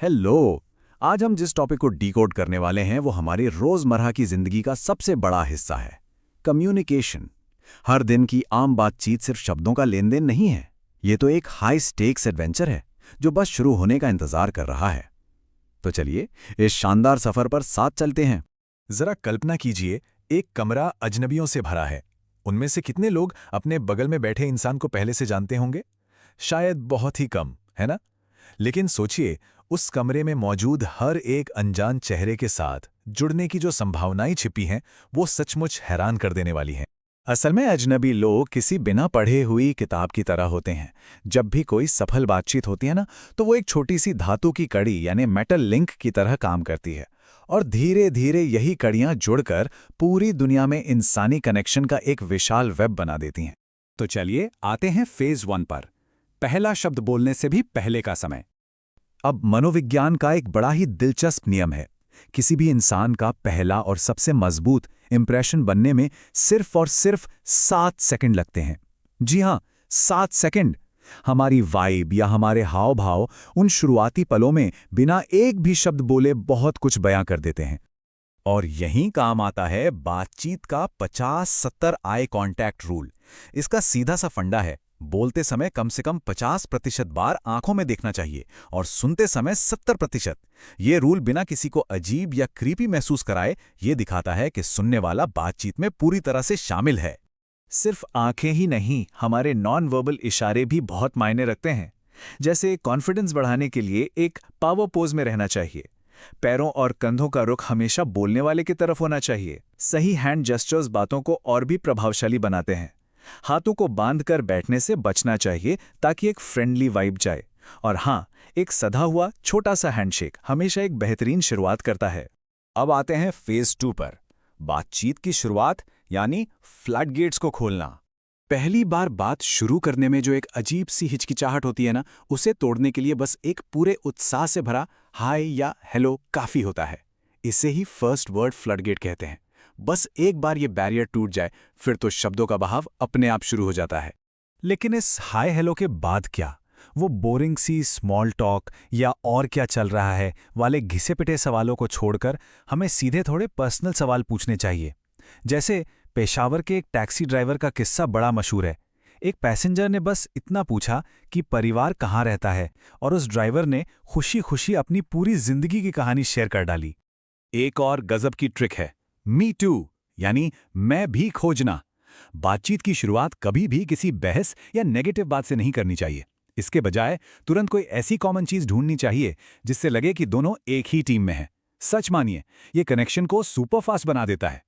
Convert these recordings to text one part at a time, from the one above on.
Hello. आज हम जिस टॉपिक को डिकोड करने वाले हैं वो हमारी रोजमर्रा की जिंदगी का सबसे बड़ा हिस्सा है, कम्युनिकेशन। हर दिन की आम बातचीत सिर्फ शब्दों का लेन देन नहीं है, ये तो एक हाई स्टेक्स एडवेंचर है जो बस शुरू होने का इंतजार कर रहा है। तो चलिए इस शानदार सफर पर साथ चलते हैं। जरा कल्पना कीजिए, एक कमरा अजनबियों से भरा है। उनमें से कितने लोग अपने बगल में बैठे इंसान को पहले से जानते होंगे? शायद बहुत ही कम, है ना? लेकिन सोचिए, उस कमरे में मौजूद हर एक अनजान चेहरे के साथ जुड़ने की जो संभावनाएं छिपी हैं, वो सचमुच हैरान कर देने वाली हैं। असल में अजनबी लोग किसी बिना पढ़े हुई किताब की तरह होते हैं। जब भी कोई सफल बातचीत होती है ना, तो वो एक छोटी सी धातु की कड़ी यानी मेटल लिंक की तरह काम करती है, और धीरे धीरे यही कड़ियां जुड़कर पूरी दुनिया में इंसानी कनेक्शन का एक विशाल वेब बना देती हैं। तो चलिए आते हैं फेज 1 पर। पहला शब्द बोलने से भी पहले का समय। अब मनोविज्ञान का एक बड़ा ही दिलचस्प नियम है। किसी भी इंसान का पहला और सबसे मजबूत इंप्रेशन बनने में सिर्फ और सिर्फ 7 सेकंड लगते हैं। जी हां, 7 सेकंड। हमारी वाइब या हमारे हाव भाव उन शुरुआती पलों में बिना एक भी शब्द बोले बहुत कुछ बयां कर देते हैं। और यहीं काम आता है बातचीत का 50-70 आई कांटेक्ट रूल। इसका सीधा सा फंडा है, बोलते समय कम से कम 50% बार आंखों में देखना चाहिए और सुनते समय 70%। ये रूल बिना किसी को अजीब या क्रीपी महसूस कराए ये दिखाता है कि सुनने वाला बातचीत में पूरी तरह से शामिल है। सिर्फ आंखें ही नहीं, हमारे नॉन वर्बल इशारे भी बहुत मायने रखते हैं। जैसे कॉन्फिडेंस बढ़ाने के लिए एक पावर पोज में रहना चाहिए। पैरों और कंधों का रुख हमेशा बोलने वाले की तरफ होना चाहिए। सही हैंड जेस्चर्स बातों को और भी प्रभावशाली बनाते हैं। हाथों को बांधकर बैठने से बचना चाहिए ताकि एक फ्रेंडली वाइब जाए। और हाँ, एक सधा हुआ छोटा सा हैंडशेक हमेशा एक बेहतरीन शुरुआत करता है। अब आते हैं फेज 2 पर, बातचीत की शुरुआत यानी फ्लडगेट्स को खोलना। पहली बार बात शुरू करने में जो एक अजीब सी हिचकिचाहट होती है ना, उसे तोड़ने के लिए बस एक पूरे उत्साह से भरा हाय या हेलो काफी होता है। इसे ही फर्स्ट वर्ड फ्लडगेट कहते हैं। बस एक बार ये बैरियर टूट जाए, फिर तो शब्दों का बहाव अपने आप शुरू हो जाता है। लेकिन इस हाय हेलो के बाद क्या? वो बोरिंग सी स्मॉल टॉक या और क्या चल रहा है वाले घिसे पिटे सवालों को छोड़कर हमें सीधे थोड़े पर्सनल सवाल पूछने चाहिए। जैसे पेशावर के एक टैक्सी ड्राइवर का किस्सा बड़ा मशहूर है। एक पैसेंजर ने बस इतना पूछा कि परिवार कहाँ रहता है, और उस ड्राइवर ने खुशी खुशी अपनी पूरी जिंदगी की कहानी शेयर कर डाली। एक और गजब की ट्रिक है, मी टू यानी मैं भी खोजना। बातचीत की शुरुआत कभी भी किसी बहस या नेगेटिव बात से नहीं करनी चाहिए। इसके बजाय तुरंत कोई ऐसी कॉमन चीज ढूंढनी चाहिए जिससे लगे कि दोनों एक ही टीम में हैं। सच मानिए, ये कनेक्शन को सुपरफास्ट बना देता है।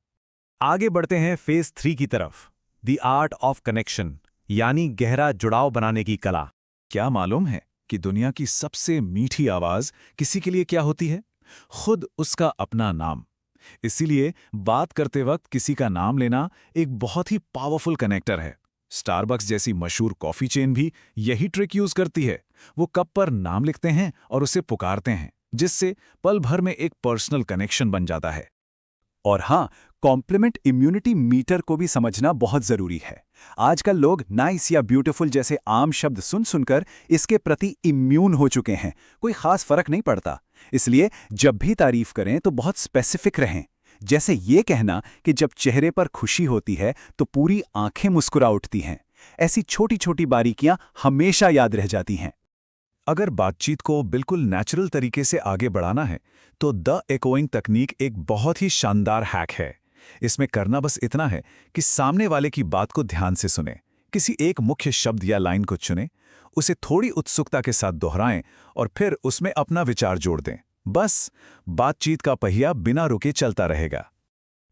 आगे बढ़ते हैं फेज 3 की तरफ, द आर्ट ऑफ कनेक्शन यानी गहरा जुड़ाव बनाने की कला। क्या मालूम है कि दुनिया की सबसे मीठी आवाज किसी के लिए क्या होती है? खुद उसका अपना नाम। इसीलिए बात करते वक्त किसी का नाम लेना एक बहुत ही पावरफुल कनेक्टर है। स्टारबक्स जैसी मशहूर कॉफी चेन भी यही ट्रिक यूज करती है। वो कप पर नाम लिखते हैं और उसे पुकारते हैं, जिससे पल भर में एक पर्सनल कनेक्शन बन जाता है। और हाँ, कॉम्प्लीमेंट इम्यूनिटी मीटर को भी समझना बहुत जरूरी है। आजकल लोग नाइस या ब्यूटीफुल जैसे आम शब्द सुन सुनकर इसके प्रति इम्यून हो चुके हैं। कोई खास फर्क नहीं पड़ता। इसलिए जब भी तारीफ करें तो बहुत स्पेसिफिक रहें। जैसे ये कहना कि जब चेहरे पर खुशी होती है तो पूरी आंखें मुस्कुरा उठती हैं। ऐसी छोटी छोटी बारीकियां हमेशा याद रह जाती हैं। अगर बातचीत को बिल्कुल नेचुरल तरीके से आगे बढ़ाना है तो द एकोइंग तकनीक एक बहुत ही शानदार हैक है। इसमें करना बस इतना है कि सामने वाले की बात को ध्यान से सुनें, किसी एक मुख्य शब्द या लाइन को चुनें, उसे थोड़ी उत्सुकता के साथ दोहराएं और फिर उसमें अपना विचार जोड़ दें। बस बातचीत का पहिया बिना रुके चलता रहेगा।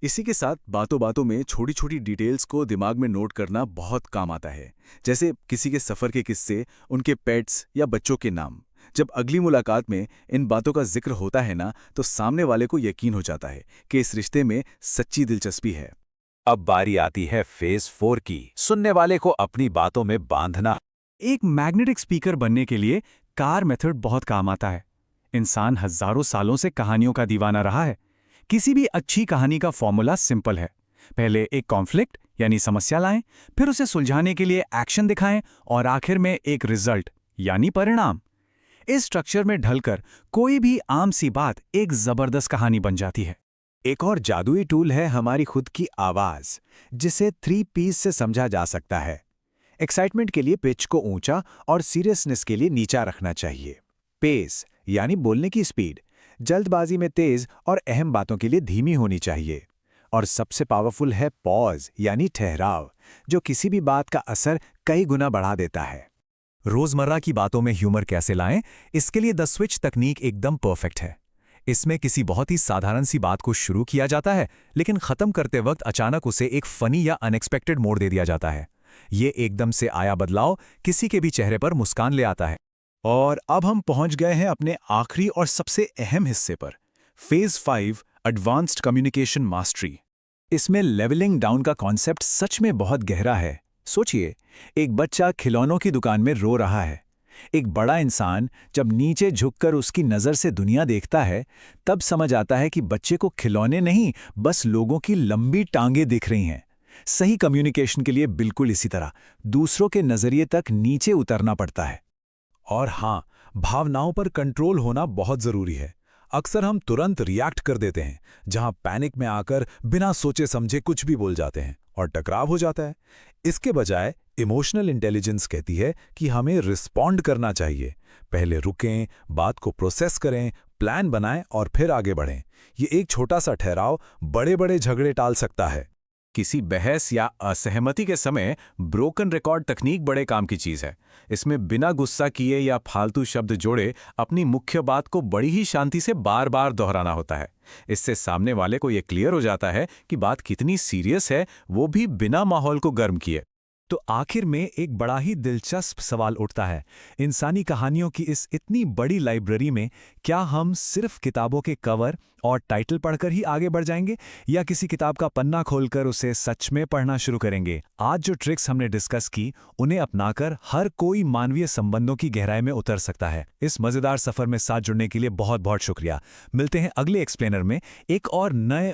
इसी के साथ बातों बातों में छोटी छोटी डिटेल्स को दिमाग में नोट करना बहुत काम आता है। जैसे किसी के सफ़र के किस्से, उनके पेट्स या बच्चों के नाम। जब अगली मुलाकात में इन बातों का जिक्र होता है ना, तो सामने वाले को यकीन हो जाता है कि इस रिश्ते में सच्ची दिलचस्पी है। अब बारी आती है फेज 4 की, सुनने वाले को अपनी बातों में बांधना। एक मैग्नेटिक स्पीकर बनने के लिए कार मेथड बहुत काम आता है। इंसान हजारों सालों से कहानियों का दीवाना रहा है। किसी भी अच्छी कहानी का फॉर्मूला सिंपल है। पहले एक कॉन्फ्लिक्ट यानी समस्या लाएं, फिर उसे सुलझाने के लिए एक्शन दिखाएं और आखिर में एक रिजल्ट यानी परिणाम। इस स्ट्रक्चर में ढलकर कोई भी आम सी बात एक जबरदस्त कहानी बन जाती है। एक और जादुई टूल है हमारी खुद की आवाज, जिसे 3 पीस से समझा जा सकता है। एक्साइटमेंट के लिए पिच को ऊंचा और सीरियसनेस के लिए नीचा रखना चाहिए। पेस यानी बोलने की स्पीड जल्दबाजी में तेज और अहम बातों के लिए धीमी होनी चाहिए। और सबसे पावरफुल है पॉज यानी ठहराव, जो किसी भी बात का असर कई गुना बढ़ा देता है। रोजमर्रा की बातों में ह्यूमर कैसे लाएं, इसके लिए द स्विच तकनीक एकदम परफेक्ट है। इसमें किसी बहुत ही साधारण सी बात को शुरू किया जाता है, लेकिन खत्म करते वक्त अचानक उसे एक फनी या अनएक्सपेक्टेड मोड़ दे दिया जाता है। ये एकदम से आया बदलाव किसी के भी चेहरे पर मुस्कान ले आता है। और अब हम पहुंच गए हैं अपने आखिरी और सबसे अहम हिस्से पर, फेज 5 एडवांस्ड कम्युनिकेशन मास्टरी। इसमें लेवलिंग डाउन का कॉन्सेप्ट सच में बहुत गहरा है। सोचिए, एक बच्चा खिलौनों की दुकान में रो रहा है। एक बड़ा इंसान जब नीचे झुककर उसकी नज़र से दुनिया देखता है, तब समझ आता है कि बच्चे को खिलौने नहीं, बस लोगों की लंबी टांगें दिख रही हैं। सही कम्युनिकेशन के लिए बिल्कुल इसी तरह दूसरों के नज़रिए तक नीचे उतरना पड़ता है। और हाँ, भावनाओं पर कंट्रोल होना बहुत जरूरी है। अक्सर हम तुरंत रिएक्ट कर देते हैं, जहां पैनिक में आकर बिना सोचे समझे कुछ भी बोल जाते हैं और टकराव हो जाता है। इसके बजाय इमोशनल इंटेलिजेंस कहती है कि हमें रिस्पॉन्ड करना चाहिए। पहले रुकें, बात को प्रोसेस करें, प्लान बनाएं और फिर आगे बढ़ें। ये एक छोटा सा ठहराव बड़े बड़े झगड़े टाल सकता है। किसी बहस या असहमति के समय ब्रोकन रिकॉर्ड तकनीक बड़े काम की चीज है। इसमें बिना गुस्सा किए या फालतू शब्द जोड़े अपनी मुख्य बात को बड़ी ही शांति से बार बार दोहराना होता है। इससे सामने वाले को यह क्लियर हो जाता है कि बात कितनी सीरियस है, वो भी बिना माहौल को गर्म किए। तो आखिर में एक बड़ा ही दिलचस्प सवाल उठता है, इंसानी कहानियों की इस इतनी बड़ी लाइब्रेरी में क्या हम सिर्फ किताबों के कवर और टाइटल पढ़कर ही आगे बढ़ जाएंगे, या किसी किताब का पन्ना खोलकर उसे सच में पढ़ना शुरू करेंगे? आज जो ट्रिक्स हमने डिस्कस की, उन्हें अपनाकर हर कोई मानवीय संबंधों की गहराई में उतर सकता है। इस मजेदार सफर में साथ जुड़ने के लिए बहुत बहुत शुक्रिया। मिलते हैं अगले एक्सप्लेनर में एक और नए